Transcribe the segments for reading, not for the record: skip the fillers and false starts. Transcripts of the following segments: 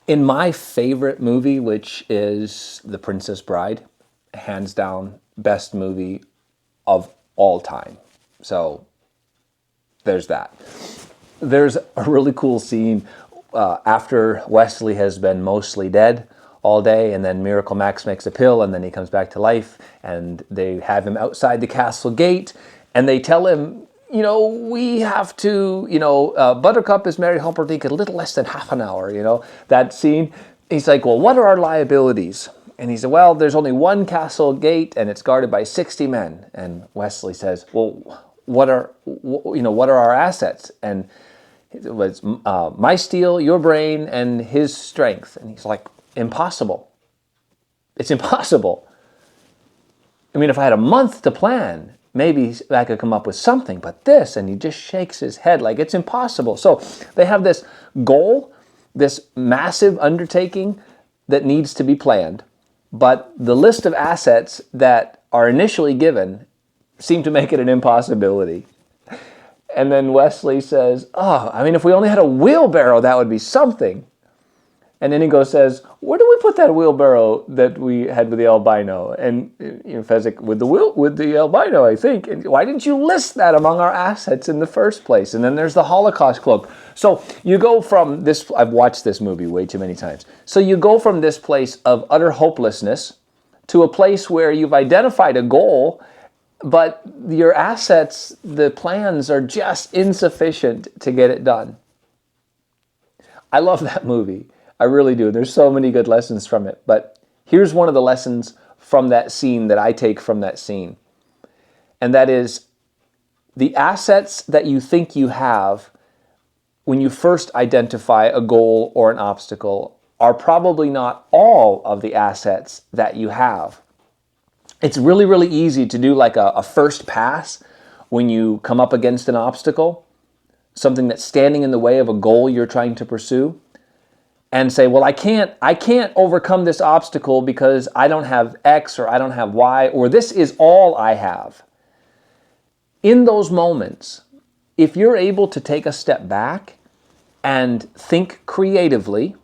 In my favorite movie, which is The Princess Bride, hands down, best movie of all time. So there's that. There's a really cool scene after Wesley has been mostly dead all day, and then Miracle Max makes a pill, and then he comes back to life, and they have him outside the castle gate, and they tell him, we have to, Buttercup is married Humperdinck in a little less than half an hour, that scene. He's like, well, what are our liabilities? And he said, well, there's only one castle gate, and it's guarded by 60 men. And Wesley says, well, what are our assets? And it was my steel, your brain, and his strength. And he's like, impossible. It's impossible. I mean, if I had a month to plan, maybe I could come up with something, but this, and he just shakes his head like it's impossible. So they have this goal, this massive undertaking that needs to be planned, but the list of assets that are initially given seem to make it an impossibility. And then Wesley says, if we only had a wheelbarrow, that would be something. And Inigo says, where do we put that wheelbarrow that we had with the albino? And Fezzik, with the albino, I think. And why didn't you list that among our assets in the first place? And then there's the Holocaust cloak. So you go from this, I've watched this movie way too many times. So you go from this place of utter hopelessness to a place where you've identified a goal, but your assets, the plans are just insufficient to get it done. I love that movie. I really do. There's so many good lessons from it. But here's one of the lessons from that scene that I take from that scene. And that is the assets that you think you have when you first identify a goal or an obstacle are probably not all of the assets that you have. It's really, really easy to do like a first pass when you come up against an obstacle, something that's standing in the way of a goal you're trying to pursue, and say, well, I can't overcome this obstacle because I don't have X or I don't have Y, or this is all I have. In those moments, if you're able to take a step back and think creatively,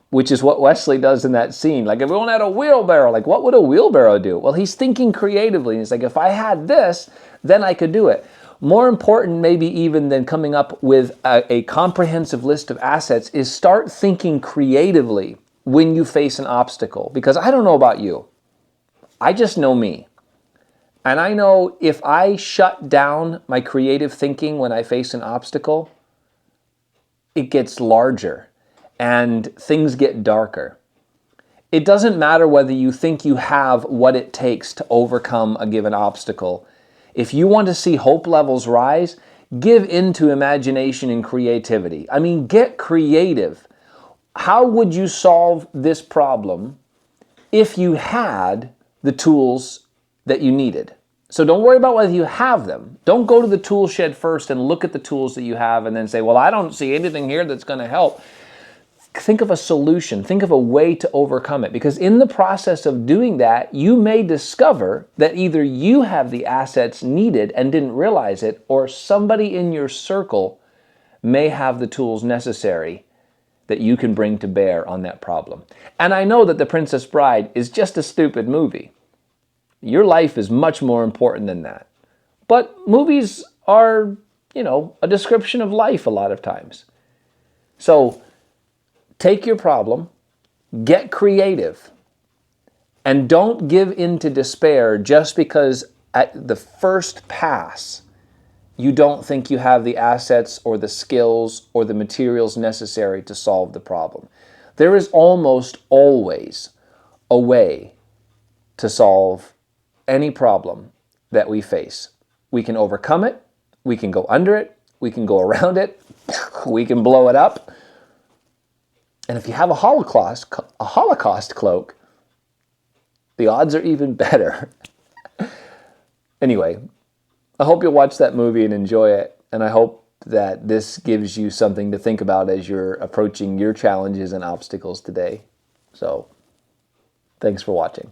which is what Wesley does in that scene. Like, if we only had a wheelbarrow, like, what would a wheelbarrow do? Well, he's thinking creatively. He's like, if I had this, then I could do it. More important, maybe even than coming up with a comprehensive list of assets, is start thinking creatively when you face an obstacle. Because I don't know about you. I just know me. And I know if I shut down my creative thinking when I face an obstacle, it gets larger and things get darker. It doesn't matter whether you think you have what it takes to overcome a given obstacle. If you want to see hope levels rise, give into imagination and creativity. I mean, get creative. How would you solve this problem if you had the tools that you needed? So don't worry about whether you have them. Don't go to the tool shed first and look at the tools that you have and then say, well, I don't see anything here that's going to help. Think of a solution. Think of a way to overcome it. Because in the process of doing that, you may discover that either you have the assets needed and didn't realize it, or somebody in your circle may have the tools necessary that you can bring to bear on that problem. And I know that The Princess Bride is just a stupid movie. Your life is much more important than that. But movies are, a description of life a lot of times. So take your problem, get creative, and don't give in to despair just because at the first pass you don't think you have the assets or the skills or the materials necessary to solve the problem. There is almost always a way to solve any problem that we face. We can overcome it, we can go under it, we can go around it, we can blow it up. And if you have a Holocaust cloak, the odds are even better. Anyway, I hope you'll watch that movie and enjoy it. And I hope that this gives you something to think about as you're approaching your challenges and obstacles today. So, thanks for watching.